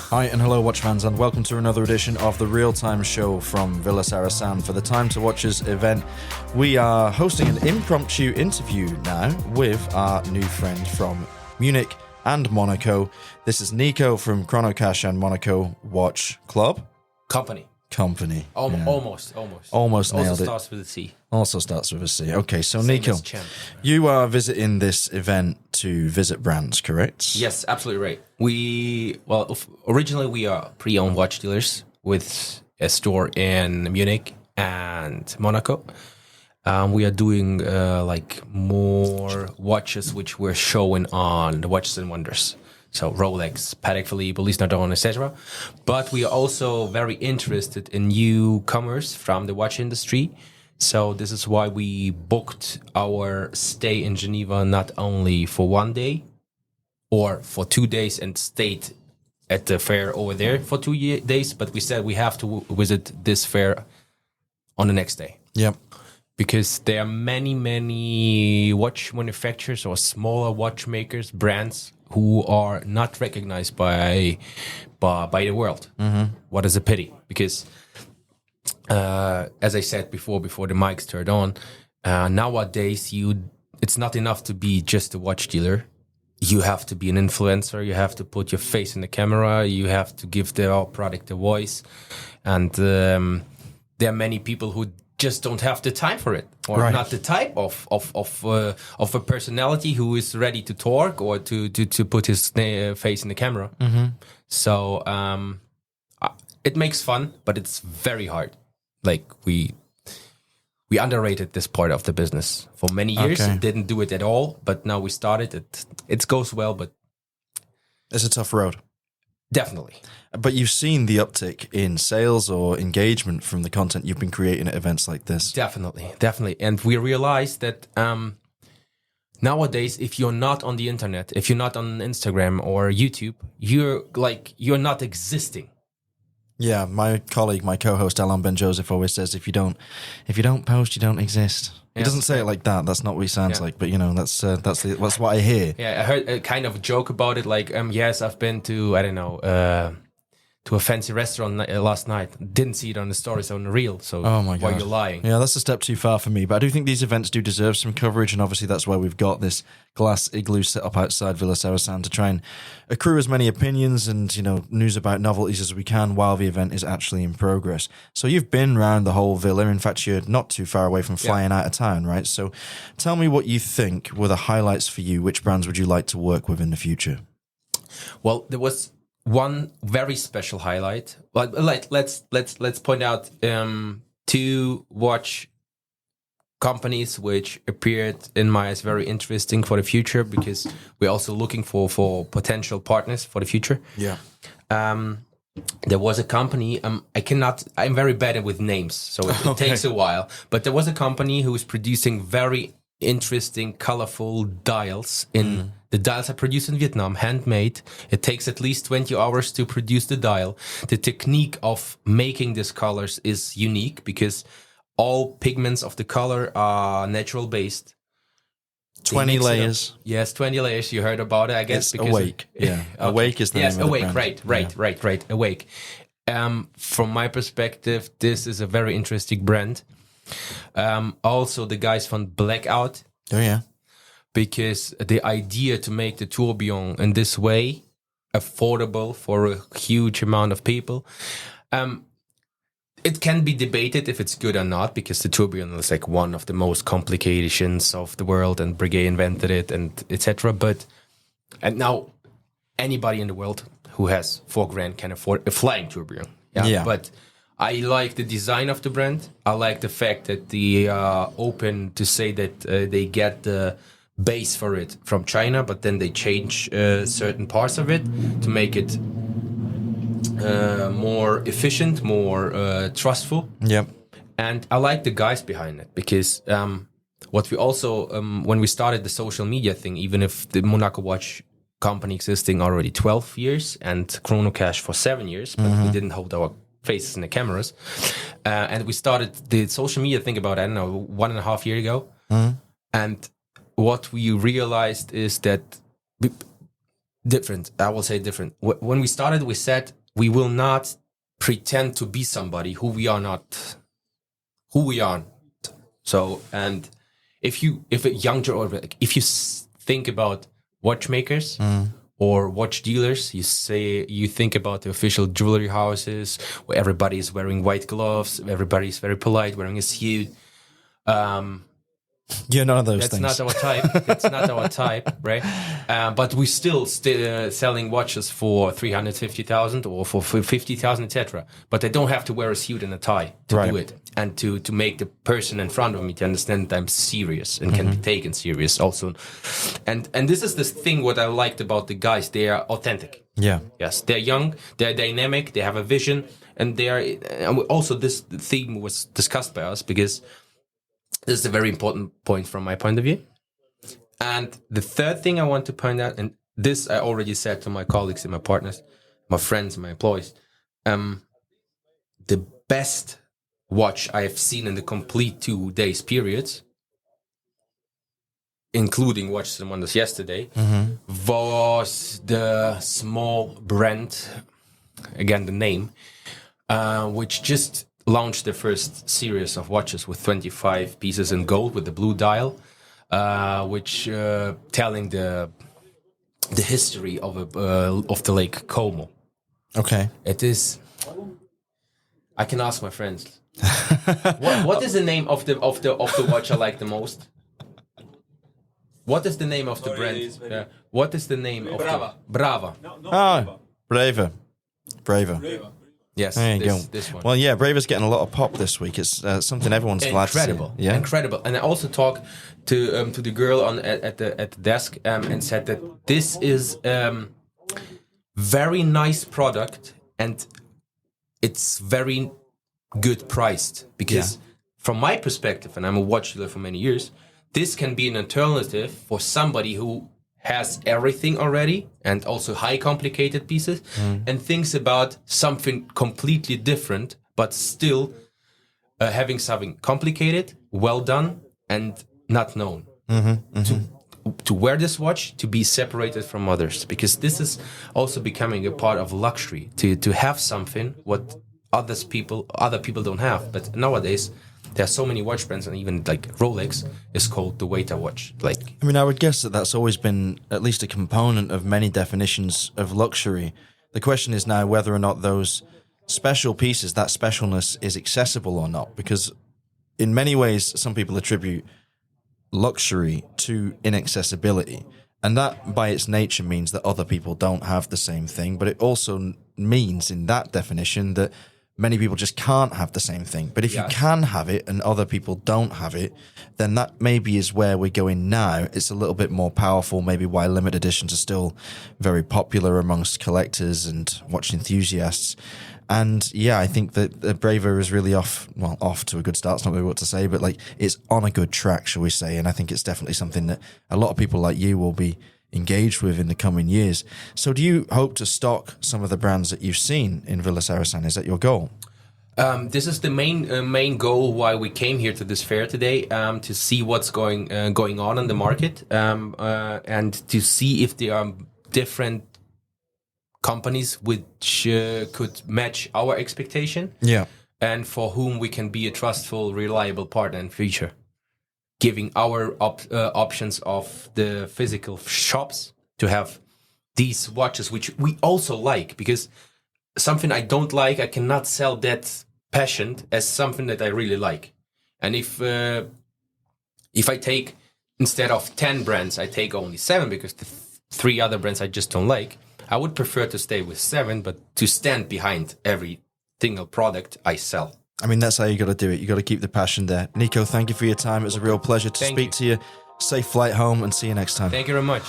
Hi and hello watch fans, and welcome to another edition of the real-time show from Villa Sarasan. For the Time to Watch's event, we are hosting an impromptu interview now with our new friend from Munich and Monaco. This is Nico from ChronoCash and Monaco Watch Club. Company. Almost nailed Also it. starts with a C. Also starts with a C. Okay, so Same Nico, as Champ. you are visiting this event to visit brands, correct? Yes, absolutely right. Originally we are pre-owned watch dealers with a store in Munich and Monaco. We are doing more watches which we're showing on the Watches and Wonders. So Rolex, Patek Philippe, Louis Nardon, etc. But we are also very interested in newcomers from the watch industry. So this is why we booked our stay in Geneva not only for 1 day or for 2 days and stayed at the fair over there for 2 days, but we said we have to visit this fair on the next day. Yep. Because there are many watch manufacturers or smaller watchmakers, brands who are not recognized by the world. Mm-hmm. What is a pity? Because as I said before the mics turned on, nowadays it's not enough to be just a watch dealer. You have to be an influencer. You have to put your face in the camera. You have to give the product a voice, and there are many people who just don't have the time for it, or right. not the type of a personality who is ready to talk or to put his face in the camera. Mm-hmm. So it makes fun, but it's very hard. Like we underrated this part of the business for many years. Okay. Didn't do it at all, but now we started it. It goes well, but It's a tough road. definitely. But you've seen the uptick in sales or engagement from the content you've been creating at events like this. Definitely. And we realized that nowadays, if you're not on the internet, if you're not on Instagram or YouTube, you're not existing. Yeah, my colleague, my co-host Alan Ben Joseph always says, if you don't post, you don't exist. He doesn't say it like that. That's not what he sounds like. But that's what I hear. Yeah, I heard a kind of joke about it. Like, yes, I've been to to a fancy restaurant last night. Didn't see it on the stories on the reel. So Oh my God. why you're lying? Yeah, that's a step too far for me. But I do think these events do deserve some coverage, and obviously that's why we've got this glass igloo set up outside Villa Sarasan to try and accrue as many opinions and news about novelties as we can while the event is actually in progress. So you've been around the whole villa. In fact, you're not too far away from flying out of town, right? So tell me what you think were the highlights for you. Which brands would you like to work with in the future? Well, there was one very special highlight. Let's point out two watch companies which appeared in my eyes very interesting for the future, because we're also looking for potential partners for the future. Yeah. There was a company. I'm very bad with names, so it takes a while. But there was a company who was producing very interesting, colorful dials. The dials are produced in Vietnam, handmade. It takes at least 20 hours to produce the dial. The technique of making these colors is unique because all pigments of the color are natural based. 20 layers. Yes, 20 layers. You heard about it, I guess. It's Awake. Yeah. Okay. Awake is the name of the Awake. brand. Right. Awake. From my perspective, this is a very interesting brand. Also, the guys from Blackout. Oh, yeah. Because the idea to make the tourbillon in this way affordable for a huge amount of people, it can be debated if it's good or not, because the tourbillon is like one of the most complications of the world, and Breguet invented it, and etc. And now anybody in the world who has $4,000 can afford a flying tourbillon. Yeah. But I like the design of the brand. I like the fact that they are open to say that they get the base for it from China, but then they change certain parts of it to make it more efficient, more trustful. Yep. And I like the guys behind it, because what we also, when we started the social media thing, even if the Monaco Watch company existing already 12 years and ChronoCash for 7 years, but we didn't hold our faces in the cameras. And we started the social media thing about, 1.5 years ago. And what we realized is that Different. I will say different. When we started, we said we will not pretend to be somebody who we are not. Who we aren't. So, and if a young or if you think about watchmakers or watch dealers, you think about the official jewelry houses where everybody is wearing white gloves, everybody is very polite, wearing a suit. You're none of those That's things. not our type. That's not our type, right? But we still selling watches for 350,000 or for 50,000, etc. But I don't have to wear a suit and a tie to do it, and to make the person in front of me to understand that I'm serious and can be taken serious also. And this is the thing what I liked about the guys. They are authentic. Yeah. Yes, they're young, they're dynamic, they have a vision, and they are. And also, this theme was discussed by us because this is a very important point from my point of view. And the third thing I want to point out, and this I already said to my colleagues and my partners, my friends, and my employees, the best watch I have seen in the complete 2 days periods, including watches and wonders yesterday, was the small brand, again the name, which just launched their first series of watches with 25 pieces in gold with the blue dial, which telling the history of the Lake Como. Okay. It is. I can ask my friends. what is the name of the watch I like the most? What is the name of the brand? What is the name of the Brava? Braver. Yes, There you go. This one. Well, yeah, Braver's getting a lot of pop this week. It's something everyone's glad to see. Incredible, Yeah, incredible. And I also talked to the girl at the desk and said that this is very nice product and it's very good priced because from my perspective, and I'm a watch dealer for many years, this can be an alternative for somebody who has everything already and also high complicated pieces and thinks about something completely different, but still having something complicated, well done, and not known. To wear this watch, to be separated from others, because this is also becoming a part of luxury, to have something what other people don't have. But nowadays, there are so many watch brands, and even like Rolex is called the waiter watch. Like, I mean, I would guess that that's always been at least a component of many definitions of luxury. The question is now whether or not those special pieces, that specialness, is accessible or not. Because in many ways, some people attribute luxury to inaccessibility. And that, by its nature, means that other people don't have the same thing. But it also means, in that definition, that many people just can't have the same thing. But if you can have it and other people don't have it, then that maybe is where we're going now. It's a little bit more powerful, maybe why limited editions are still very popular amongst collectors and watch enthusiasts. And yeah, I think that the Braver is really off to a good start. It's not really what to say, but like it's on a good track, shall we say. And I think it's definitely something that a lot of people like you will be engaged with in the coming years. So do you hope to stock some of the brands that you've seen in Villa Sarasan? Is that your goal? This is the main goal why we came here to this fair today, to see what's going on in the market, and to see if there are different companies which could match our expectation, and for whom we can be a trustful, reliable partner in future, giving our options of the physical shops to have these watches, which we also like, because something I don't like, I cannot sell that passion as something that I really like. And if I take, instead of 10 brands, I take only 7 because the 3 other brands I just don't like, I would prefer to stay with 7, but to stand behind every single product I sell. I mean, that's how you got to do it. You got to keep the passion there. Nico, thank you for your time. It was a real pleasure to speak to you. Safe flight home and see you next time. Thank you very much.